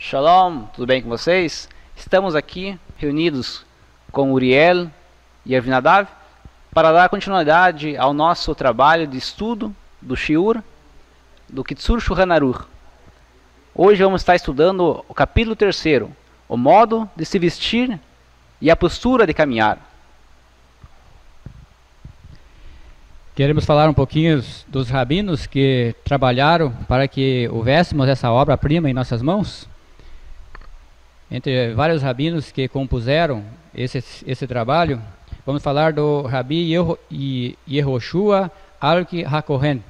Shalom, tudo bem com vocês? Estamos aqui reunidos com Uriel e Avinadav para dar continuidade ao nosso trabalho de estudo do Shiur, do Kitzur Shulchan Aruch. Hoje vamos estar estudando o capítulo 3º, o modo de se vestir e a postura de caminhar. Queremos falar um pouquinho dos rabinos que trabalharam para que houvéssemos essa obra-prima em nossas mãos. Entre vários rabinos que compuseram esse trabalho, vamos falar do Rabi Yehoshua Alki HaKohen,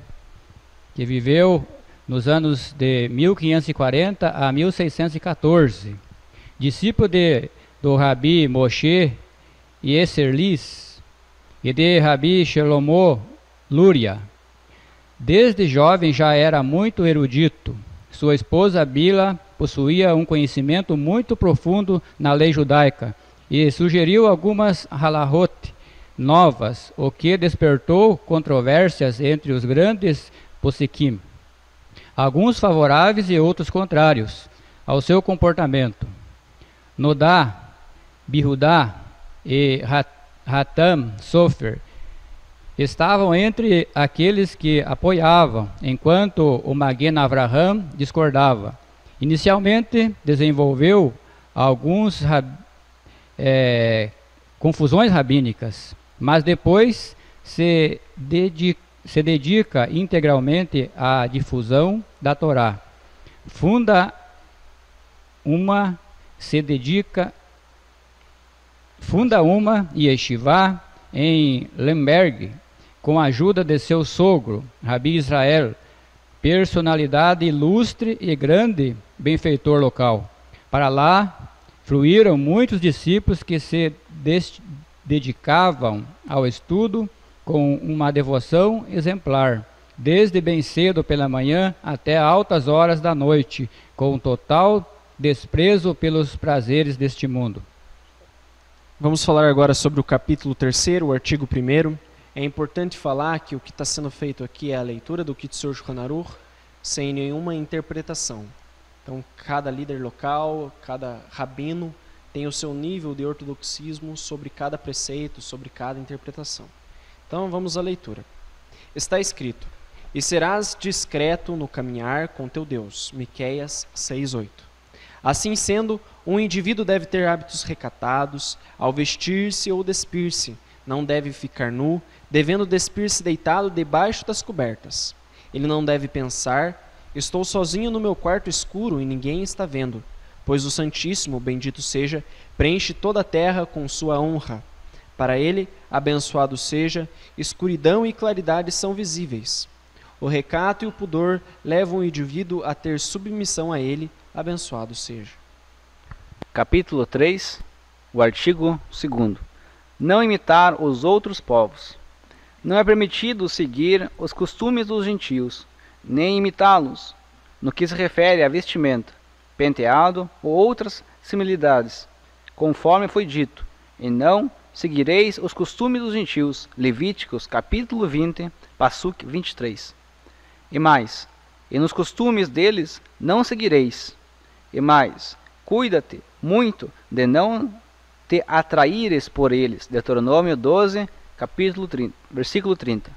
que viveu nos anos de 1540 a 1614, discípulo do Rabi Moshe Yesserlis e de Rabi Shelomo Luria. Desde jovem já era muito erudito. Sua esposa Bila possuía um conhecimento muito profundo na lei judaica e sugeriu algumas halahot novas, o que despertou controvérsias entre os grandes possequim, alguns favoráveis e outros contrários ao seu comportamento. Nodá, Bihudá e Hatam Sofer estavam entre aqueles que apoiavam, enquanto o Magen Avraham discordava. Inicialmente desenvolveu algumas confusões rabínicas, mas depois se dedica integralmente à difusão da Torá. Funda uma yeshivá em Lemberg, com a ajuda de seu sogro, Rabi Israel, personalidade ilustre e grande benfeitor local. Para lá fluíram muitos discípulos que se dedicavam ao estudo com uma devoção exemplar, desde bem cedo pela manhã até altas horas da noite, com total desprezo pelos prazeres deste mundo. Vamos falar agora sobre o capítulo 3º, o artigo 1º. É importante falar que o que está sendo feito aqui é a leitura do Kitzur Shulchan Aruch sem nenhuma interpretação. Então, cada líder local, cada rabino tem o seu nível de ortodoxismo sobre cada preceito, sobre cada interpretação. Então, vamos à leitura. Está escrito: "E serás discreto no caminhar com teu Deus." Miqueias 6:8. Assim sendo, um indivíduo deve ter hábitos recatados ao vestir-se ou despir-se. Não deve ficar nu, devendo despir-se deitado debaixo das cobertas. Ele não deve pensar: estou sozinho no meu quarto escuro e ninguém está vendo, pois o Santíssimo, bendito seja, preenche toda a terra com sua honra. Para ele, abençoado seja, escuridão e claridade são visíveis. O recato e o pudor levam o indivíduo a ter submissão a ele, abençoado seja. Capítulo 3, o artigo 2º. Não imitar os outros povos. Não é permitido seguir os costumes dos gentios, nem imitá-los, no que se refere a vestimenta, penteado ou outras similaridades, conforme foi dito, e não seguireis os costumes dos gentios. Levíticos, capítulo 20, Passuk 23. E mais, e nos costumes deles não seguireis. E mais, cuida-te muito de não te atraíres por eles. Deuteronômio 12, capítulo 30, versículo 30.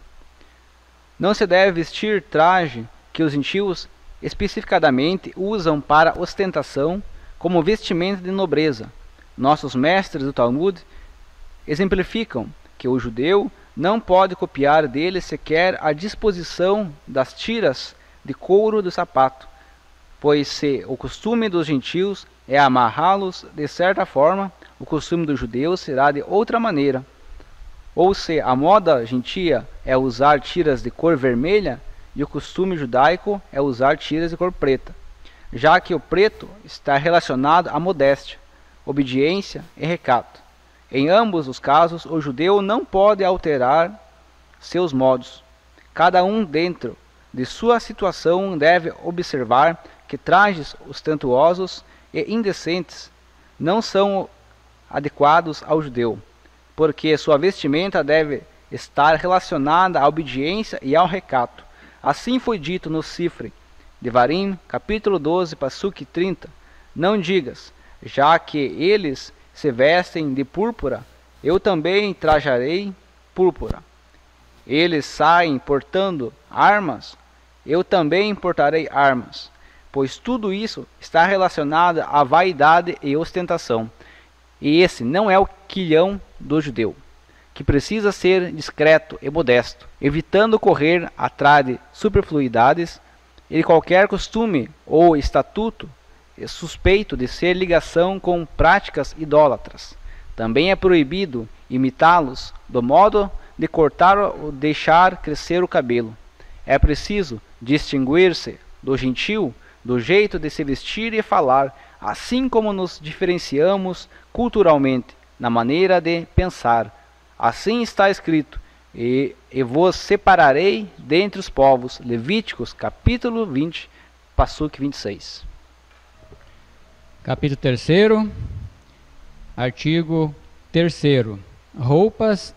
Não se deve vestir traje que os gentios especificadamente usam para ostentação como vestimenta de nobreza. Nossos mestres do Talmud exemplificam que o judeu não pode copiar deles sequer a disposição das tiras de couro do sapato, pois se o costume dos gentios é amarrá-los de certa forma, o costume dos judeus será de outra maneira. Ou se a moda gentia é usar tiras de cor vermelha, e o costume judaico é usar tiras de cor preta, já que o preto está relacionado à modéstia, obediência e recato. Em ambos os casos, o judeu não pode alterar seus modos. Cada um dentro de sua situação deve observar que trajes ostentosos e indecentes não são adequados ao judeu, porque sua vestimenta deve estar relacionada à obediência e ao recato. Assim foi dito no Sifre Devarim, capítulo 12, Passuk 30. Não digas, já que eles se vestem de púrpura, eu também trajarei púrpura. Eles saem portando armas, eu também portarei armas, pois tudo isso está relacionado à vaidade e ostentação. E esse não é o quilhão do judeu, que precisa ser discreto e modesto, evitando correr atrás de superfluidades e qualquer costume ou estatuto suspeito de ser ligação com práticas idólatras. Também é proibido imitá-los do modo de cortar ou deixar crescer o cabelo. É preciso distinguir-se do gentil, do jeito de se vestir e falar, assim como nos diferenciamos culturalmente, na maneira de pensar. Assim está escrito, e vos separarei dentre os povos. Levíticos, capítulo 20, passuque 26. Capítulo 3, artigo 3º. Roupas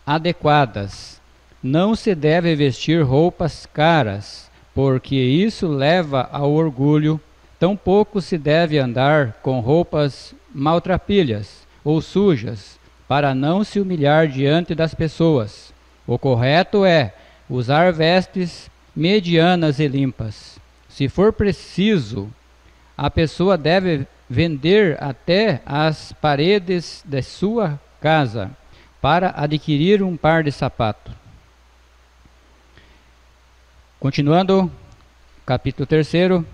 adequadas. Não se deve vestir roupas caras, porque isso leva ao orgulho. Tampouco se deve andar com roupas maltrapilhas ou sujas, para não se humilhar diante das pessoas. O correto é usar vestes medianas e limpas. Se for preciso, a pessoa deve vender até as paredes de sua casa para adquirir um par de sapatos. Continuando, capítulo 3º,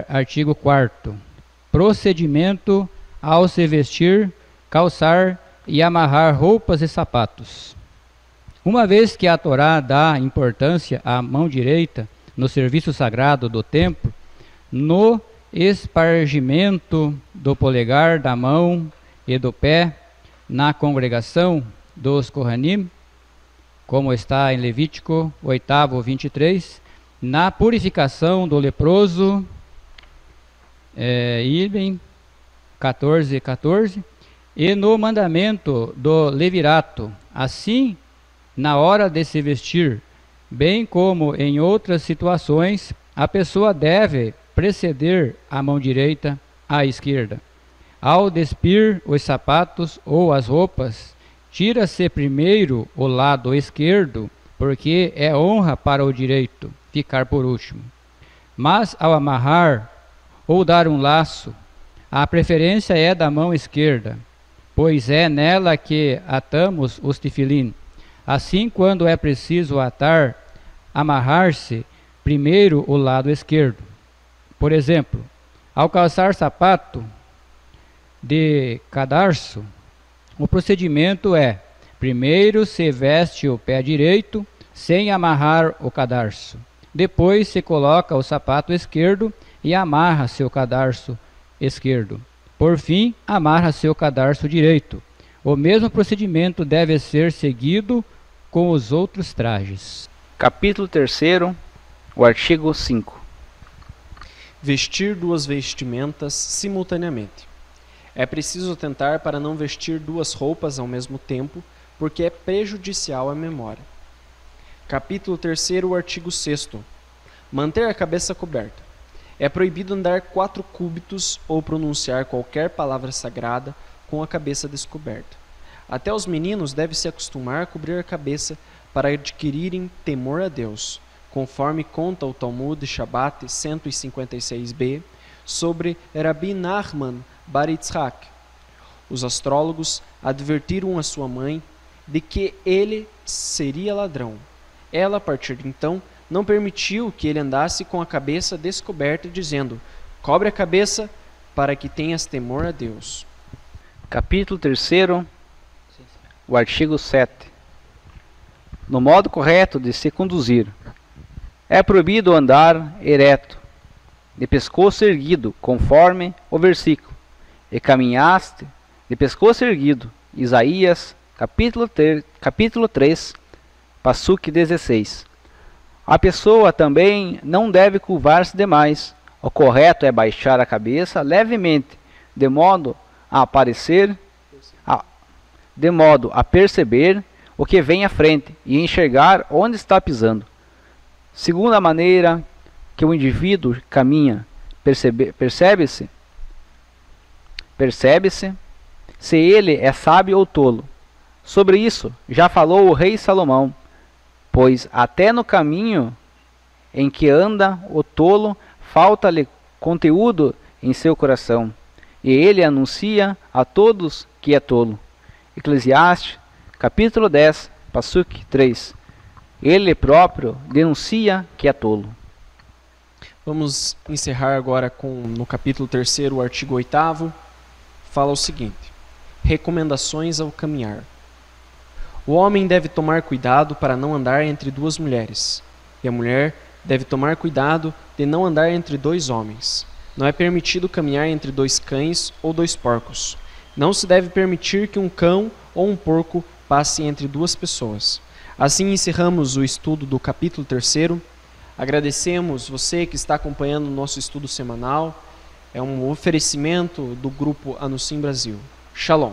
artigo 4º. Procedimento ao se vestir, calçar e amarrar roupas e sapatos. Uma vez que a Torá dá importância à mão direita no serviço sagrado do templo, no espargimento do polegar da mão e do pé na congregação dos Kohanim, como está em Levítico 8, 23, na purificação do leproso, Ibem 14, 14, e no mandamento do levirato, assim, na hora de se vestir, bem como em outras situações, a pessoa deve preceder a mão direita à esquerda. Ao despir os sapatos ou as roupas, tira-se primeiro o lado esquerdo, porque é honra para o direito ficar por último. Mas ao amarrar ou dar um laço, a preferência é da mão esquerda, pois é nela que atamos os tefilim. Assim, quando é preciso atar, amarrar-se primeiro o lado esquerdo. Por exemplo, ao calçar sapato de cadarço, o procedimento é: primeiro se veste o pé direito, sem amarrar o cadarço. Depois se coloca o sapato esquerdo e amarra-se o cadarço esquerdo. Por fim, amarra-se o cadarço direito. O mesmo procedimento deve ser seguido com os outros trajes. Capítulo 3º, o artigo 5. Vestir duas vestimentas simultaneamente. É preciso atentar para não vestir duas roupas ao mesmo tempo, porque é prejudicial à memória. Capítulo 3º, artigo 6º. Manter a cabeça coberta. É proibido andar 4 cúbitos ou pronunciar qualquer palavra sagrada com a cabeça descoberta. Até os meninos devem se acostumar a cobrir a cabeça para adquirirem temor a Deus, conforme conta o Talmud Shabbat 156b sobre Rabi Nachman Bar Yitzhak. Os astrólogos advertiram a sua mãe de que ele seria ladrão. Ela, a partir de então, não permitiu que ele andasse com a cabeça descoberta, dizendo: cobre a cabeça para que tenhas temor a Deus. Capítulo 3º, o artigo 7. No modo correto de se conduzir. É proibido andar ereto, de pescoço erguido, conforme o versículo: e caminhaste de pescoço erguido. Isaías, capítulo 3, passuque 16. A pessoa também não deve curvar-se demais. O correto é baixar a cabeça levemente, de modo a perceber o que vem à frente e enxergar onde está pisando. Segundo a maneira que o indivíduo caminha, percebe-se Percebe-se se ele é sábio ou tolo. Sobre isso já falou o rei Salomão, pois até no caminho em que anda o tolo falta-lhe conteúdo em seu coração, e ele anuncia a todos que é tolo. Eclesiastes, capítulo 10, Passuque 3. Ele próprio denuncia que é tolo. Vamos encerrar agora no capítulo 3º, o artigo 8º, fala o seguinte: recomendações ao caminhar. O homem deve tomar cuidado para não andar entre duas mulheres, e a mulher deve tomar cuidado de não andar entre dois homens. Não é permitido caminhar entre dois cães ou dois porcos. Não se deve permitir que um cão ou um porco passe entre duas pessoas. Assim encerramos o estudo do capítulo 3º. Agradecemos você que está acompanhando o nosso estudo semanal. É um oferecimento do grupo Anusim Brasil. Shalom.